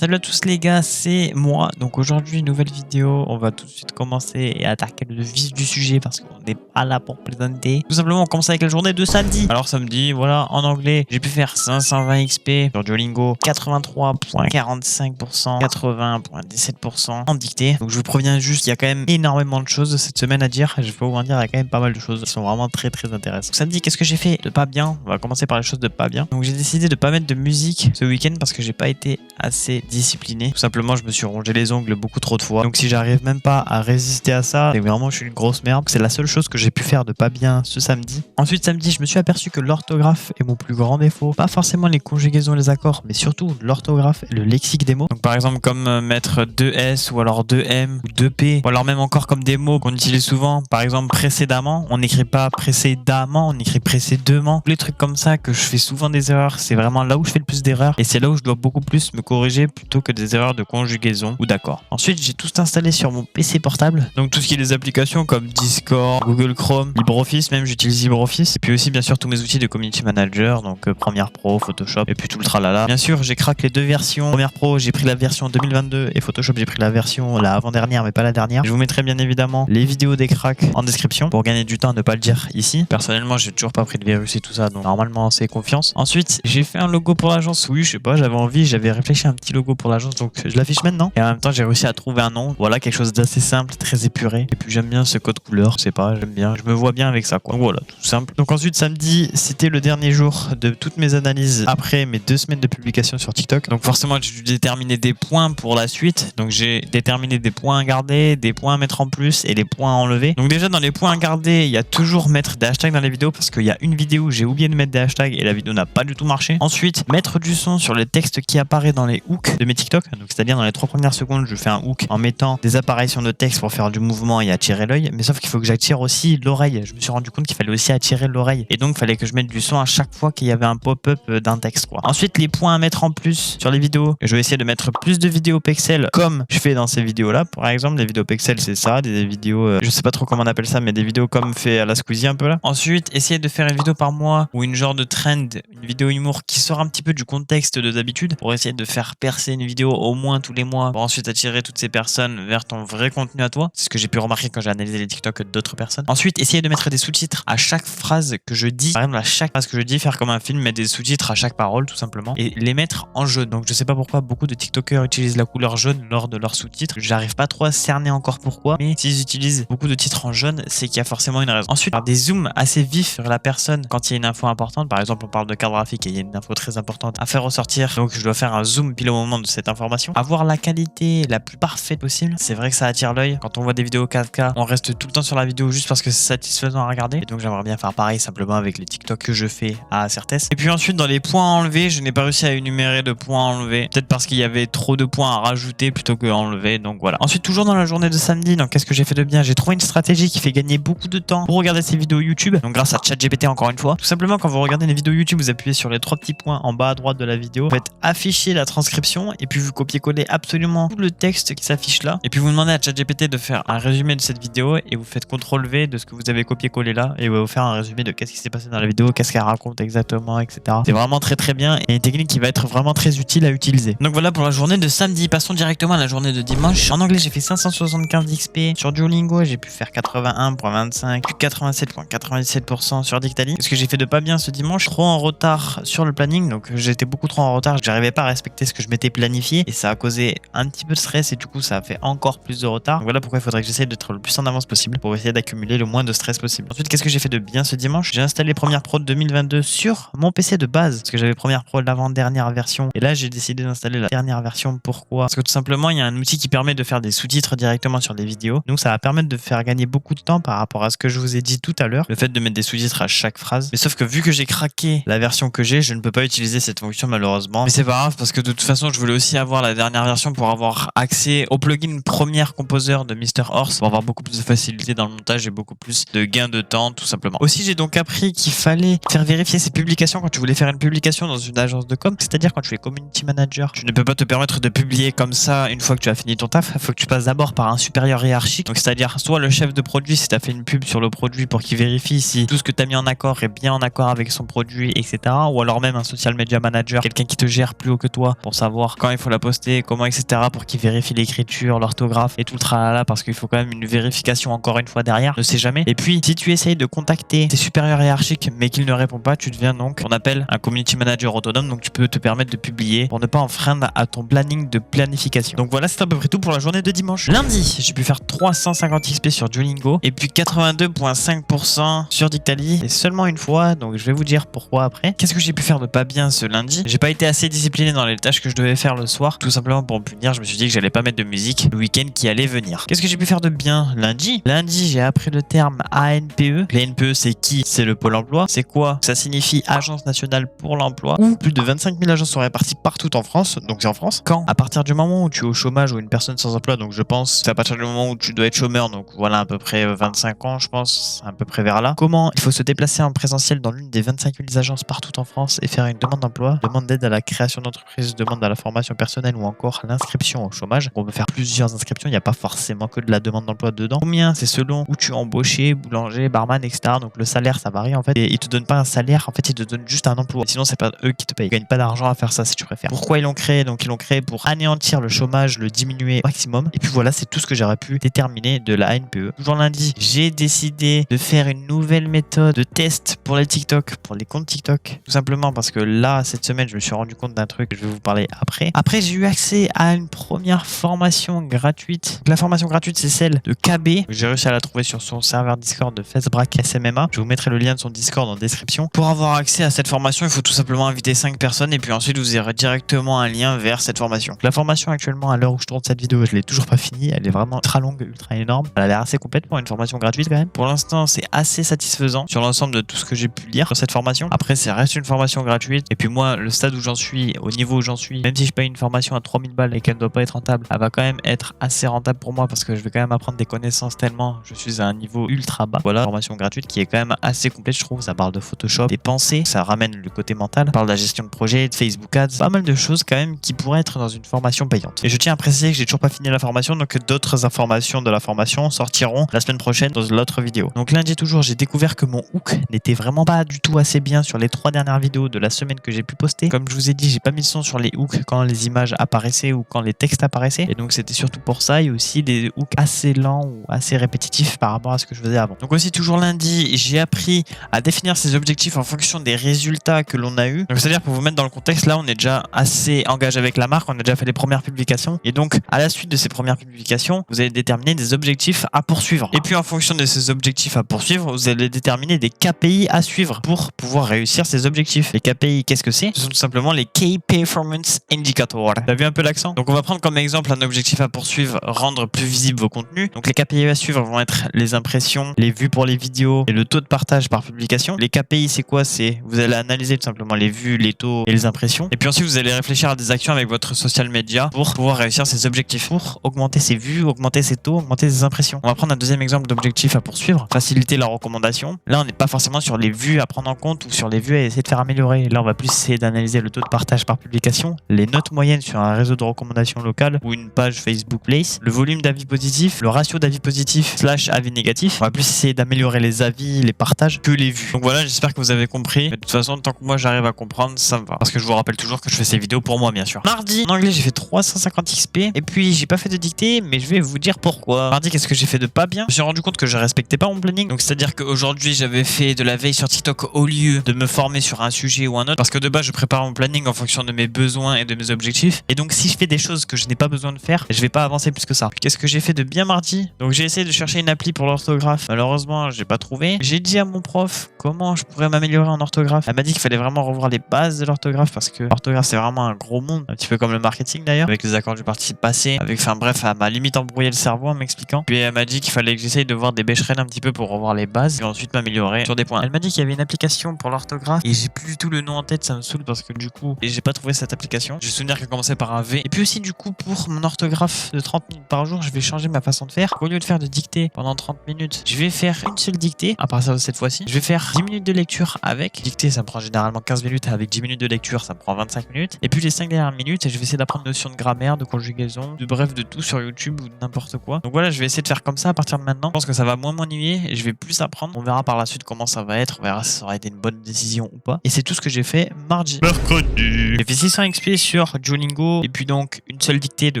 Salut à tous les gars, c'est moi. Donc aujourd'hui, nouvelle vidéo. On va tout de suite commencer et attaquer le vif du sujet parce qu'on n'est pas là pour plaisanter. Tout simplement, on commence avec la journée de samedi. Alors samedi, voilà, en anglais, j'ai pu faire 520 XP sur Duolingo, 83,45%, 80,17% en dictée. Donc je vous préviens juste, il y a quand même énormément de choses cette semaine à dire. Je peux vous en dire, il y a quand même pas mal de choses qui sont vraiment très intéressantes. Donc, samedi, qu'est-ce que j'ai fait de pas bien? On va commencer par les choses de pas bien. Donc j'ai décidé de pas mettre de musique ce week-end parce que j'ai pas été assez discipliné. Tout simplement, je me suis rongé les ongles beaucoup trop de fois. Donc si j'arrive même pas à résister à ça, c'est vraiment je suis une grosse merde. C'est la seule chose que j'ai pu faire de pas bien ce samedi. Ensuite, samedi, je me suis aperçu que l'orthographe est mon plus grand défaut. Pas forcément les conjugaisons et les accords, mais surtout l'orthographe et le lexique des mots. Donc par exemple, comme mettre 2S ou alors 2M ou 2P, ou alors même encore comme des mots qu'on utilise souvent. Par exemple, précédemment, on n'écrit pas précédemment, on écrit précédemment. Les trucs comme ça que je fais souvent des erreurs, c'est vraiment là où je fais le plus d'erreurs et c'est là où je dois beaucoup plus me corriger plutôt que des erreurs de conjugaison ou d'accord. Ensuite, j'ai tout installé sur mon PC portable. Donc tout ce qui est des applications comme Discord, Google Chrome, LibreOffice, même j'utilise LibreOffice. Et puis aussi bien sûr tous mes outils de Community Manager, donc Premiere Pro, Photoshop et puis tout le tralala. Bien sûr, j'ai craqué les deux versions. Premiere Pro, j'ai pris la version 2022 et Photoshop, j'ai pris la version la avant-dernière mais pas la dernière. Je vous mettrai bien évidemment les vidéos des cracks en description pour gagner du temps à ne pas le dire ici. Personnellement, j'ai toujours pas pris de virus et tout ça, donc normalement c'est confiance. Ensuite, j'ai fait un logo pour l'agence. Oui, je sais pas, j'avais envie, j'avais réfléchi à un petit logo pour l'agence, donc je l'affiche maintenant. Et en même temps, j'ai réussi à trouver un nom. Voilà, quelque chose d'assez simple, très épuré. Et puis j'aime bien ce code couleur, je sais pas, j'aime bien. Je me vois bien avec ça, quoi. Donc voilà, tout simple. Donc ensuite, samedi, c'était le dernier jour de toutes mes analyses après mes 2 semaines de publication sur TikTok. Donc forcément, j'ai dû déterminer des points pour la suite. Donc j'ai déterminé des points à garder, des points à mettre en plus et les points à enlever. Donc déjà, dans les points à garder, il y a toujours mettre des hashtags dans les vidéos parce qu'il y a une vidéo où j'ai oublié de mettre des hashtags et la vidéo n'a pas du tout marché. Ensuite, mettre du son sur les textes qui apparaissent dans les hooks de mes TikTok. Donc c'est-à-dire dans les 3 premières secondes, je fais un hook en mettant des apparitions de texte pour faire du mouvement et attirer l'œil. Mais sauf qu'il faut que j'attire aussi l'oreille. Je me suis rendu compte qu'il fallait aussi attirer l'oreille. Et donc, il fallait que je mette du son à chaque fois qu'il y avait un pop-up d'un texte, quoi. Ensuite, les points à mettre en plus sur les vidéos. Je vais essayer de mettre plus de vidéos pixels comme je fais dans ces vidéos-là. Par exemple, les vidéos pixels, c'est ça. Des vidéos, je sais pas trop comment on appelle ça, mais des vidéos comme fait à la Squeezie un peu là. Ensuite, essayer de faire une vidéo par mois ou une genre de trend, une vidéo humour qui sort un petit peu du contexte de d'habitude pour essayer de faire percer une vidéo au moins tous les mois pour ensuite attirer toutes ces personnes vers ton vrai contenu à toi. C'est ce que j'ai pu remarquer quand j'ai analysé les TikTok d'autres personnes. Ensuite, essayer de mettre des sous-titres à chaque phrase que je dis. Par exemple, à chaque phrase que je dis, faire comme un film, mettre des sous-titres à chaque parole tout simplement et les mettre en jaune. Donc je sais pas pourquoi beaucoup de TikTokers utilisent la couleur jaune lors de leurs sous-titres. J'arrive pas trop à cerner encore pourquoi, mais s'ils utilisent beaucoup de titres en jaune, c'est qu'il y a forcément une raison. Ensuite, faire des zooms assez vifs sur la personne quand il y a une info importante. Par exemple, on parle de carte graphique et il y a une info très importante à faire ressortir. Donc je dois faire un zoom pile au moment de cette information. Avoir la qualité la plus parfaite possible. C'est vrai que ça attire l'œil. Quand on voit des vidéos 4K, on reste tout le temps sur la vidéo juste parce que c'est satisfaisant à regarder. Et donc j'aimerais bien faire pareil simplement avec les TikTok que je fais à Certès. Et puis ensuite, dans les points à enlever, je n'ai pas réussi à énumérer de points à enlever. Peut-être parce qu'il y avait trop de points à rajouter plutôt que à enlever. Donc voilà. Ensuite, toujours dans la journée de samedi, donc qu'est-ce que j'ai fait de bien? J'ai trouvé une stratégie qui fait gagner beaucoup de temps pour regarder ces vidéos YouTube. Donc grâce à ChatGPT encore une fois. Tout simplement, quand vous regardez les vidéos YouTube, vous appuyez sur les 3 petits points en bas à droite de la vidéo. Vous faites afficher la transcription et puis vous copiez-coller absolument tout le texte qui s'affiche là. Et puis vous demandez à ChatGPT de faire un résumé de cette vidéo et vous faites CTRL-V de ce que vous avez copié-collé là et il va vous faire un résumé de qu'est-ce qui s'est passé dans la vidéo, qu'est-ce qu'elle raconte exactement, etc. C'est vraiment très bien et une technique qui va être vraiment très utile à utiliser. Donc voilà pour la journée de samedi. Passons directement à la journée de dimanche. En anglais, j'ai fait 575 XP. Sur Duolingo, j'ai pu faire 81,25 puis 87,97% sur Dictali. Ce que j'ai fait de pas bien ce dimanche, trop en retard sur le planning. Donc j'étais beaucoup trop en retard. J'arrivais pas à respecter ce que je m'étais planifié et ça a causé un petit peu de stress et du coup ça a fait encore plus de retard. Donc voilà pourquoi il faudrait que j'essaie d'être le plus en avance possible pour essayer d'accumuler le moins de stress possible. Ensuite, qu'est-ce que j'ai fait de bien ce dimanche? J'ai installé Premiere Pro 2022 sur mon PC de base parce que j'avais Premiere Pro l'avant-dernière version et là j'ai décidé d'installer la dernière version. Pourquoi? Parce que tout simplement il y a un outil qui permet de faire des sous-titres directement sur des vidéos. Donc ça va permettre de faire gagner beaucoup de temps par rapport à ce que je vous ai dit tout à l'heure, le fait de mettre des sous-titres à chaque phrase. Mais sauf que vu que j'ai craqué la version que j'ai, je ne peux pas utiliser cette fonction malheureusement. Mais c'est pas grave parce que de toute façon je voulais aussi avoir la dernière version pour avoir accès au plugin Premiere Composer de Mr. Horse pour avoir beaucoup plus de facilité dans le montage et beaucoup plus de gains de temps tout simplement. Aussi j'ai donc appris qu'il fallait faire vérifier ses publications quand tu voulais faire une publication dans une agence de com, c'est-à-dire quand tu es community manager, tu ne peux pas te permettre de publier comme ça une fois que tu as fini ton taf. Il faut que tu passes d'abord par un supérieur hiérarchique, donc c'est-à-dire soit le chef de produit si tu as fait une pub sur le produit pour qu'il vérifie si tout ce que tu as mis en accord est bien en accord avec son produit, etc. Ou alors même un social media manager, quelqu'un qui te gère plus haut que toi pour savoir savoir quand il faut la poster, comment, etc. pour qu'ils vérifient l'écriture, l'orthographe et tout le tralala parce qu'il faut quand même une vérification encore une fois derrière, ne sait jamais. Et puis, si tu essayes de contacter tes supérieurs hiérarchiques mais qu'ils ne répondent pas, tu deviens donc, on appelle un community manager autonome, donc tu peux te permettre de publier pour ne pas enfreindre à ton planning de planification. Donc voilà, c'est à peu près tout pour la journée de dimanche. Lundi, j'ai pu faire 350 XP sur Duolingo et puis 82,5% sur Dictali et seulement une fois, donc je vais vous dire pourquoi après. Qu'est-ce que j'ai pu faire de pas bien ce lundi? J'ai pas été assez discipliné dans les tâches que je devais faire le soir, tout simplement pour me punir. Je me suis dit que j'allais pas mettre de musique le week-end qui allait venir. Qu'est-ce que j'ai pu faire de bien lundi? Lundi, j'ai appris le terme ANPE. L'ANPE, c'est qui? C'est le Pôle emploi. C'est quoi? Ça signifie Agence nationale pour l'emploi, où plus de 25 000 agences sont réparties partout en France, donc c'est en France. Quand? À partir du moment où tu es au chômage ou une personne sans emploi, donc je pense c'est à partir du moment où tu dois être chômeur, donc voilà à peu près 25 ans je pense, à peu près vers là. Comment? Il faut se déplacer en présentiel dans l'une des 25 000 agences partout en France et faire une demande d'emploi, demande d'aide à la création d'entreprise, demande à la formation personnelle ou encore l'inscription au chômage. On peut faire plusieurs inscriptions, il n'y a pas forcément que de la demande d'emploi dedans. Combien? C'est selon où tu es embauché, boulanger, barman, etc. Donc le salaire ça varie en fait et ils te donnent pas un salaire, en fait ils te donnent juste un emploi. Sinon c'est pas eux qui te payent. Ils gagnent pas d'argent à faire ça si tu préfères. Pourquoi ils l'ont créé? Donc ils l'ont créé pour anéantir le chômage, le diminuer au maximum. Et puis voilà, c'est tout ce que j'aurais pu déterminer de la ANPE. Toujours lundi, j'ai décidé de faire une nouvelle méthode de test pour les TikTok, pour les comptes TikTok. Tout simplement parce que là, cette semaine, je me suis rendu compte d'un truc que je vais vous parler après. Après, j'ai eu accès à une première formation gratuite. Donc, la formation gratuite, c'est celle de KB. J'ai réussi à la trouver sur son serveur Discord de FaceBrack SMMA. Je vous mettrai le lien de son Discord en description. Pour avoir accès à cette formation, il faut tout simplement inviter 5 personnes et puis ensuite vous aurez directement un lien vers cette formation. Donc, la formation actuellement, à l'heure où je tourne cette vidéo, je l'ai toujours pas finie. Elle est vraiment ultra longue, ultra énorme. Elle a l'air assez complète pour une formation gratuite quand même. Pour l'instant, c'est assez satisfaisant sur l'ensemble de tout ce que j'ai pu lire sur cette formation. Après, ça reste une formation gratuite. Et puis moi, le stade où j'en suis, au niveau où j'en suis, même si je paye une formation à 3000 balles et qu'elle ne doit pas être rentable, elle va quand même être assez rentable pour moi parce que je vais quand même apprendre des connaissances tellement je suis à un niveau ultra bas. Voilà, formation gratuite qui est quand même assez complète, je trouve. Ça parle de Photoshop, des pensées, ça ramène le côté mental, ça parle de la gestion de projet, de Facebook Ads, pas mal de choses quand même qui pourraient être dans une formation payante. Et je tiens à préciser que j'ai toujours pas fini la formation, donc d'autres informations de la formation sortiront la semaine prochaine dans l'autre vidéo. Donc lundi toujours, j'ai découvert que mon hook n'était vraiment pas du tout assez bien sur les 3 dernières vidéos de la semaine que j'ai pu poster. Comme je vous ai dit, j'ai pas mis le son sur les hooks quand les images apparaissaient ou quand les textes apparaissaient. Et donc c'était surtout pour ça et aussi des hooks assez lents ou assez répétitifs par rapport à ce que je faisais avant. Donc aussi toujours lundi, j'ai appris à définir ses objectifs en fonction des résultats que l'on a eu. Donc c'est-à-dire pour vous mettre dans le contexte, là on est déjà assez engagé avec la marque, on a déjà fait les premières publications et donc à la suite de ces premières publications, vous allez déterminer des objectifs à poursuivre. Et puis en fonction de ces objectifs à poursuivre, vous allez déterminer des KPI à suivre pour pouvoir réussir ces objectifs. Les KPI, qu'est-ce que c'est? Ce sont tout simplement les Key Performance Indicators. T'as vu un peu l'accent? Donc on va prendre comme exemple un objectif à poursuivre, rendre plus visible vos contenus. Donc les KPI à suivre vont être les impressions, les vues pour les vidéos et le taux de partage par publication. Les KPI, c'est quoi? C'est vous allez analyser tout simplement les vues, les taux et les impressions. Et puis ensuite, vous allez réfléchir à des actions avec votre social media pour pouvoir réussir ces objectifs, pour augmenter ses vues, augmenter ses taux, augmenter ses impressions. On va prendre un deuxième exemple d'objectif à poursuivre, faciliter la recommandation. Là, on n'est pas forcément sur les vues à prendre en compte ou sur les vues à essayer de faire améliorer. Là, on va plus essayer d'analyser le taux de partage par publication, les notes moyennes sur un réseau de recommandation local ou une page Facebook Place, le volume d'avis positifs, le ratio d'avis positifs / avis négatifs. On va plus essayer d'améliorer les avis, les partages que les vues. Donc voilà, j'espère que vous avez compris. Mais de toute façon, tant que moi j'arrive à comprendre, ça me va. Parce que je vous rappelle toujours que je fais ces vidéos pour moi, bien sûr. Mardi, en anglais, j'ai fait 350 XP. Et puis, j'ai pas fait de dictée, mais je vais vous dire pourquoi. Mardi, qu'est-ce que j'ai fait de pas bien? Je me suis rendu compte que je respectais pas mon planning. Donc, c'est-à-dire qu'aujourd'hui, j'avais fait de la veille sur TikTok au lieu de me former sur un sujet ou un autre. Parce que de base, je prépare mon planning en fonction de mes besoins et de mes objectifs. Et donc, si je fais des choses que je n'ai pas besoin de faire, je vais pas avancer plus que ça. Qu'est-ce que j'ai fait de bien mardi? Donc, j'ai essayé de chercher une appli pour l'orthographe. Malheureusement, j'ai pas trouvé. J'ai dit à mon prof comment je pourrais m'améliorer en orthographe. Elle m'a dit qu'il fallait vraiment revoir les bases de l'orthographe parce que l'orthographe, c'est vraiment un gros monde. Un petit peu comme le marketing d'ailleurs. Avec les accords du participe passé. Enfin bref, elle m'a limite embrouillé le cerveau en m'expliquant. Puis elle m'a dit qu'il fallait que j'essaye de voir des bêcherelles un petit peu pour revoir les bases et ensuite m'améliorer sur des points. Elle m'a dit qu'il y avait une application pour l'orthographe et j'ai plus du tout le nom en tête, ça me saoule parce que du coup, j'ai pas trouvé cette application. J'ai souvenir qu'elle commençait par un V. Et puis aussi du coup, pour mon orthographe de 30 minutes par jour, je vais changer ma façon de faire. Au lieu de faire de dictée pendant 30 minutes, je vais faire une seule dictée à partir de cette fois-ci. Je vais faire 10 minutes de lecture avec. Dictée, ça me prend généralement 15 minutes. Avec 10 minutes de lecture, ça me prend 25 minutes. Et puis les 5 dernières minutes, je vais essayer d'apprendre une notion de grammaire, de conjugaison, de bref, de tout sur YouTube ou n'importe quoi. Donc voilà, je vais essayer de faire comme ça à partir de maintenant. Je pense que ça va moins m'ennuyer et je vais plus apprendre. On verra par la suite comment ça va être. On verra si ça aura été une bonne décision ou pas. Et c'est tout ce que j'ai fait mardi. Mercredi. J'ai fait 600 XP sur sur Duolingo. Et puis donc une seule dictée de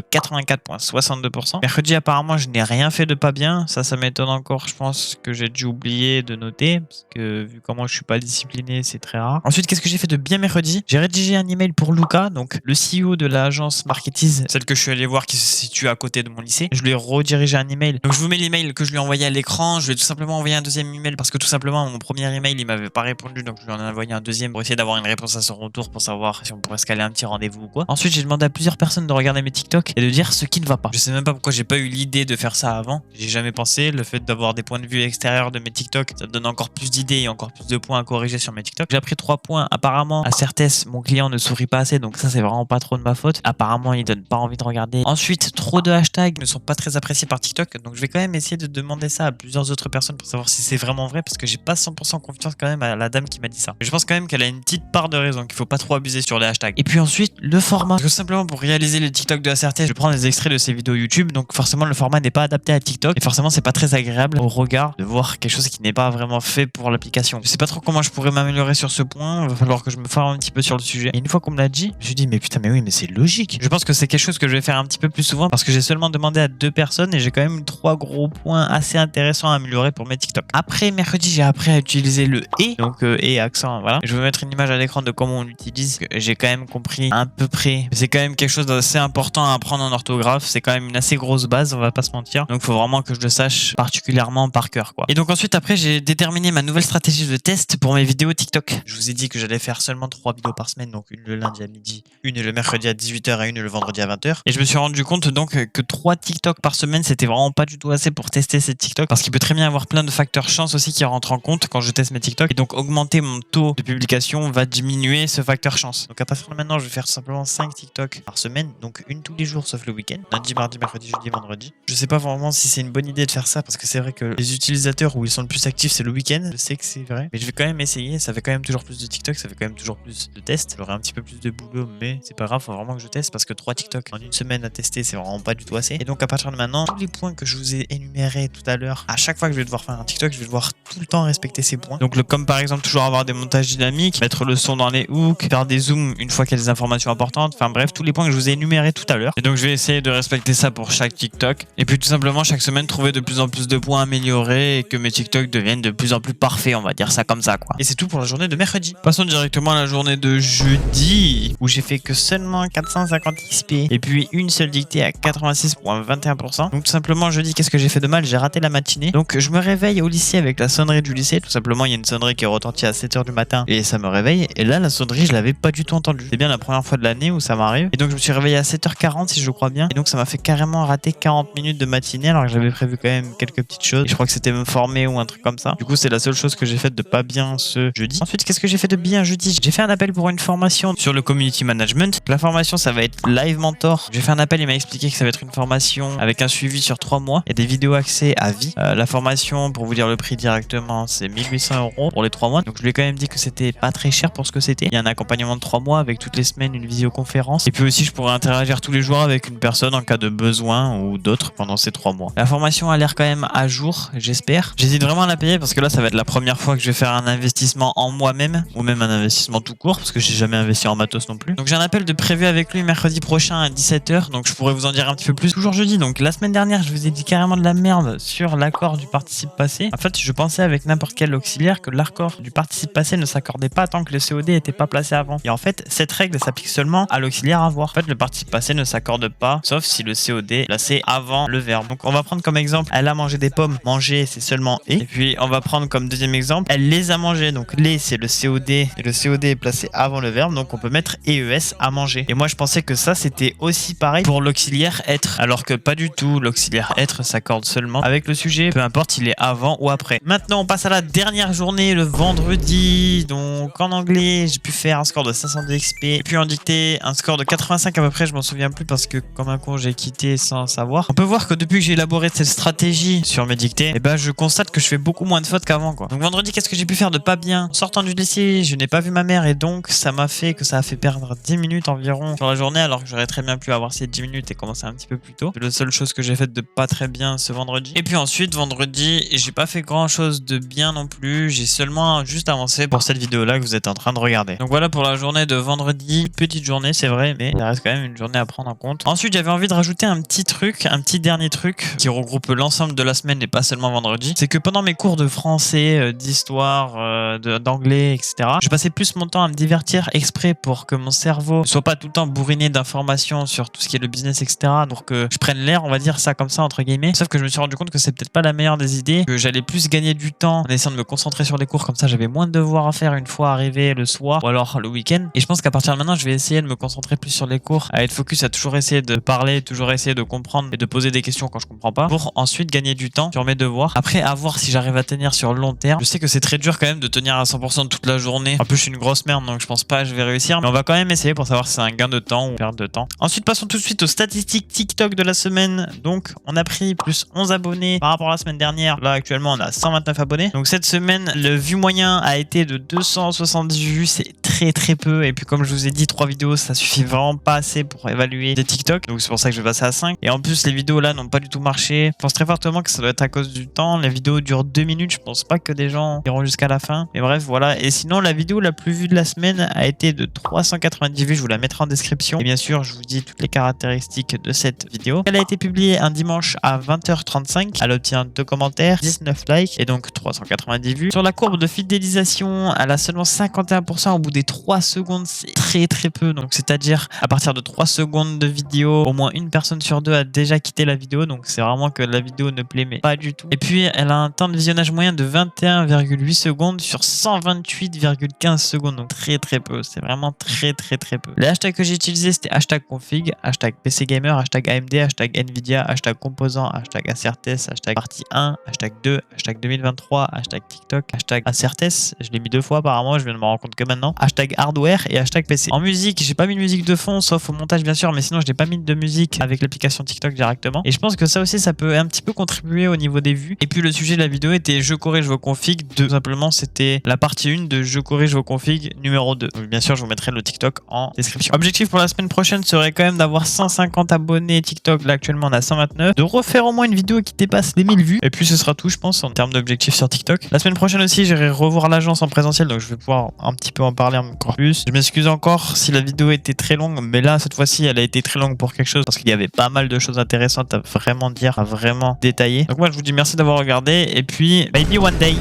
84,62%. Mercredi, apparemment, je n'ai rien fait de pas bien. Ça m'étonne encore. Je pense que j'ai dû oublier de noter parce que vu comment je suis pas discipliné, c'est très rare. Ensuite, qu'est-ce que j'ai fait de bien mercredi? J'ai rédigé un email pour Luca, donc le CEO de l'agence Marketiz, celle que je suis allé voir qui se situe à côté de mon lycée. Je lui ai redirigé un email. Donc je vous mets l'email que je lui ai envoyé à l'écran. Je lui ai tout simplement envoyé un deuxième email parce que tout simplement mon premier email il m'avait pas répondu, donc je lui en ai envoyé un deuxième pour essayer d'avoir une réponse à son retour pour savoir si on pourrait se caler un petit rendez-vous ou quoi. Ensuite, j'ai demandé à plusieurs personnes de regarder mes TikTok et de dire ce qui ne va pas. Je sais même pas pourquoi j'ai pas eu l'idée de faire ça avant. J'ai jamais pensé. Le fait d'avoir des points de vue extérieurs de mes TikTok, ça me donne encore plus d'idées et encore plus de points à corriger sur mes TikTok. J'ai appris 3 points. Apparemment, à Certès, mon client ne sourit pas assez, donc ça c'est vraiment pas trop de ma faute. Apparemment, il donne pas envie de regarder. Ensuite, trop de hashtags ne sont pas très appréciés par TikTok, donc je vais quand même essayer de demander ça à plusieurs autres personnes pour savoir si c'est vraiment vrai, parce que j'ai pas 100% confiance quand même à la dame qui m'a dit ça. Mais je pense quand même qu'elle a une petite part de raison, qu'il faut pas trop abuser sur les hashtags. Et puis ensuite, le format. Parce que simplement pour réaliser les TikTok de ACRT, je prends des extraits de ces vidéos YouTube, donc forcément le format n'est pas adapté à TikTok et forcément c'est pas très agréable au regard de voir quelque chose qui n'est pas vraiment fait pour l'application. Je sais pas trop comment je pourrais m'améliorer sur ce point, il va falloir que je me forme un petit peu sur le sujet. Et une fois qu'on me l'a dit, je me suis dit mais putain mais oui mais c'est logique. Je pense que c'est quelque chose que je vais faire un petit peu plus souvent parce que j'ai seulement demandé à 2 personnes et j'ai quand même 3 gros points assez intéressants à améliorer pour mes TikTok. Après mercredi, j'ai appris à utiliser le et, donc et accent, voilà. Je vais mettre une image à l'écran de comment on l'utilise. J'ai quand même compris à peu près. C'est quand même quelque chose d'assez important à apprendre en orthographe. C'est quand même une assez grosse base, on va pas se mentir. Donc il faut vraiment que je le sache particulièrement par cœur, quoi. Et donc ensuite après j'ai déterminé ma nouvelle stratégie de test pour mes vidéos TikTok. Je vous ai dit que j'allais faire seulement 3 vidéos par semaine, donc une le lundi à midi, une le mercredi à 18h et une le vendredi à 20h. Et je me suis rendu compte donc que 3 TikTok par semaine, c'était vraiment pas du tout assez pour tester ces TikTok parce qu'il peut très bien y avoir plein de facteurs chance aussi qui rentrent en compte quand je teste mes TikTok. Et donc augmenter mon taux de publication va diminuer ce facteur chance. Donc à partir de maintenant, je vais faire simplement 5 TikTok par semaine, donc une tous les jours sauf le week-end, lundi, mardi, mercredi, jeudi, vendredi. Je sais pas vraiment si c'est une bonne idée de faire ça parce que c'est vrai que les utilisateurs où ils sont le plus actifs c'est le week-end. Je sais que c'est vrai, mais je vais quand même essayer. Ça fait quand même toujours plus de TikTok, ça fait quand même toujours plus de tests. J'aurai un petit peu plus de boulot, mais c'est pas grave, faut vraiment que je teste parce que 3 TikTok en une semaine à tester, c'est vraiment pas du tout assez. Et donc à partir de maintenant, tous les points que je vous ai énumérés tout à l'heure, à chaque fois que je vais devoir faire un TikTok, je vais devoir tout le temps respecter ces points. Donc comme par exemple toujours avoir des montages dynamiques, mettre le son dans les hooks, faire des zooms une fois qu'il y a des informations importantes, enfin bref, tous les points que je vous ai énumérés tout à l'heure. Et donc je vais essayer de respecter ça pour chaque TikTok. Et puis tout simplement chaque semaine trouver de plus en plus de points améliorés et que mes TikTok deviennent de plus en plus parfaits, on va dire ça comme ça, quoi. Et c'est tout pour la journée de mercredi. Passons directement à la journée de jeudi où j'ai fait que seulement 450 XP et puis une seule dictée à 86,21%. Donc tout simplement jeudi, qu'est-ce que j'ai fait de mal? J'ai raté la matinée. Donc je me réveille au lycée avec la sonnerie du lycée. Tout simplement il y a une sonnerie qui est retentie à 7h du matin et ça me réveille. Et là la sonnerie je l'avais pas du tout entendue. C'est bien la première fois de l'année où ça m'arrive. Et donc je me suis réveillé à 7h40 si je crois bien. Et donc ça m'a fait carrément rater 40 minutes de matinée alors que j'avais prévu quand même quelques petites choses. Et je crois que c'était me former ou un truc comme ça. Du coup c'est la seule chose que j'ai faite de pas bien ce jeudi. Ensuite qu'est-ce que j'ai fait de bien jeudi? J'ai fait un appel pour une formation sur le community management. La formation ça va être Live Mentor. J'ai fait un appel, il m'a expliqué que ça va être une formation avec un suivi sur 3 mois et des vidéos accès à vie. La formation, pour vous dire le prix directement, c'est 1800 € pour les 3 mois. Donc je lui ai quand même dit que c'était pas très cher pour ce que c'était. Il y a un accompagnement de 3 mois avec toutes les semaines une visioconférence. Et puis aussi je pourrais interagir tous les jours avec une personne en cas de besoin ou d'autres pendant ces 3 mois. La formation a l'air quand même à jour, j'espère. J'hésite vraiment à la payer parce que là ça va être la première fois que je vais faire un investissement en moi-même ou même un investissement tout court parce que j'ai jamais investi en matos non plus. Donc j'ai un appel de prévu avec lui mercredi prochain à 17h. Donc je pourrais vous en dire un petit peu plus. Toujours jeudi. Donc la semaine dernière je vous ai dit carrément de la merde sur l'accord du participe passé. En fait je pensais avec n'importe quel auxiliaire que l'accord du participe passé ne s'accordait pas tant que le COD n'était pas placé avant. Et en fait cette règle s'applique seulement à l'auxiliaire avoir. En fait le participe passé ne s'accorde pas sauf si le COD est placé avant le verbe. Donc on va prendre comme exemple elle a mangé des pommes. Manger c'est seulement et puis on va prendre comme deuxième exemple elle les a mangées. Donc les c'est le COD et le COD est placé avant le verbe donc on peut mettre EES à manger. Et moi je pensais que ça c'était aussi pareil pour l'auxiliaire être alors que pas du tout. L'auxiliaire être s'accorde seulement avec le sujet peu importe il est avant ou après. Maintenant on passe à la dernière journée le vendredi. Donc en anglais j'ai pu faire un score de 502 XP et puis en dictée un score de 85 à peu près. Je m'en souviens plus parce que comme un con j'ai quitté sans savoir. On peut voir que depuis que j'ai élaboré cette stratégie sur mes dictées et ben je constate que je fais beaucoup moins de fautes qu'avant quoi. Donc vendredi qu'est-ce que j'ai pu faire de pas bien? En sortant du lycée je n'ai pas vu ma mère et donc ça m'a fait que ça a fait perdre 10 minutes environ sur la journée alors que j'aurais très bien pu avoir ces 10 minutes et commencer un petit peu plus tôt. C'est la seule chose que j'ai faite de pas très bien ce vendredi. Et puis ensuite vendredi j'ai pas fait grand chose de bien non plus. J'ai seulement juste avancé pour cette vidéo là que vous êtes en train de regarder. Donc voilà pour la journée de vendredi. Petite journée, c'est vrai, mais ça reste quand même une journée à prendre en compte. Ensuite, j'avais envie de rajouter un petit dernier truc qui regroupe l'ensemble de la semaine et pas seulement vendredi. C'est que pendant mes cours de français, d'histoire, d'anglais, etc., je passais plus mon temps à me divertir exprès pour que mon cerveau ne soit pas tout le temps bourriné d'informations sur tout ce qui est le business, etc., pour que je prenne l'air, on va dire ça comme ça, entre guillemets. Sauf que je me suis rendu compte que c'est peut-être pas la meilleure des idées, que j'allais plus gagner du temps en essayant de me concentrer sur les cours, comme ça j'avais moins de devoirs à faire une fois arrivé le soir ou alors le week-end. Et je pense qu'à partir de maintenant, je vais essayer de me concentrer plus sur les cours, à être focus, à toujours essayer de parler, toujours essayer de comprendre et de poser des questions quand je comprends pas, pour ensuite gagner du temps sur mes devoirs. Après, à voir si j'arrive à tenir sur le long terme. Je sais que c'est très dur quand même de tenir à 100% toute la journée. En plus, je suis une grosse merde, donc je pense pas que je vais réussir, mais on va quand même essayer pour savoir si c'est un gain de temps ou perte de temps. Ensuite, passons tout de suite aux statistiques TikTok de la semaine. Donc, on a pris plus 11 abonnés par rapport à la semaine dernière. Là, actuellement, on a 129 abonnés. Donc, cette semaine, le vue moyen a été de 270 vues. C'est très peu. Et puis, comme je vous ai dit, 3 vidéos, ça suffit vraiment pas assez pour évaluer des TikTok. Donc, c'est pour ça que je vais passer à 5. Et en plus, les vidéos là n'ont pas du tout marché. Je pense très fortement que ça doit être à cause du temps. Les vidéos durent 2 minutes. Je pense pas que des gens iront jusqu'à la fin. Mais bref, voilà. Et sinon, la vidéo la plus vue de la semaine a été de 390 vues. Je vous la mettrai en description. Et bien sûr, je vous dis toutes les caractéristiques de cette vidéo. Elle a été publiée un dimanche à 20h35. Elle obtient 2 commentaires, 19 likes et donc 390 vues. Sur la courbe de fidélisation, elle a seulement 51% au bout des 3 secondes. C'est très peu. Donc, c'est-à-dire, à partir de 3 secondes de vidéo, au moins une personne sur 2 a déjà quitté la vidéo. Donc, c'est vraiment que la vidéo ne plaît, mais pas du tout. Et puis, elle a un temps de visionnage moyen de 21,8 secondes sur 128,15 secondes. Donc, très peu. C'est vraiment très peu. Les hashtags que j'ai utilisés, c'était hashtag config, hashtag PC Gamer, hashtag AMD, hashtag Nvidia, hashtag composant, hashtag Acertes, hashtag partie 1, hashtag 2, hashtag 2023, hashtag TikTok, hashtag Acertes. Je l'ai mis 2 fois apparemment, je viens de me rendre compte que maintenant. Hashtag hardware et hashtag PC. En musique, j'ai pas mis de musique de fond, sauf au montage bien sûr, mais sinon je n'ai pas mis de musique avec l'application TikTok directement. Et je pense que ça aussi, ça peut un petit peu contribuer au niveau des vues. Et puis le sujet de la vidéo était je corrige vos configs. Tout simplement, c'était la partie 1 de je corrige vos configs numéro 2. Donc bien sûr, je vous mettrai le TikTok en description. Objectif pour la semaine prochaine serait quand même d'avoir 150 abonnés TikTok. Là actuellement on a 129. De refaire au moins une vidéo qui dépasse les 1000 vues. Et puis ce sera tout, je pense, en termes d'objectifs sur TikTok. La semaine prochaine aussi, j'irai revoir l'agence en présentiel, donc je vais pouvoir un petit peu en parler encore plus. Je m'excuse encore si la vidéo était très longue, mais là cette fois-ci elle a été très longue pour quelque chose parce qu'il y avait pas mal de choses intéressantes à vraiment dire, à vraiment détailler. Donc moi je vous dis merci d'avoir regardé et puis maybe one day.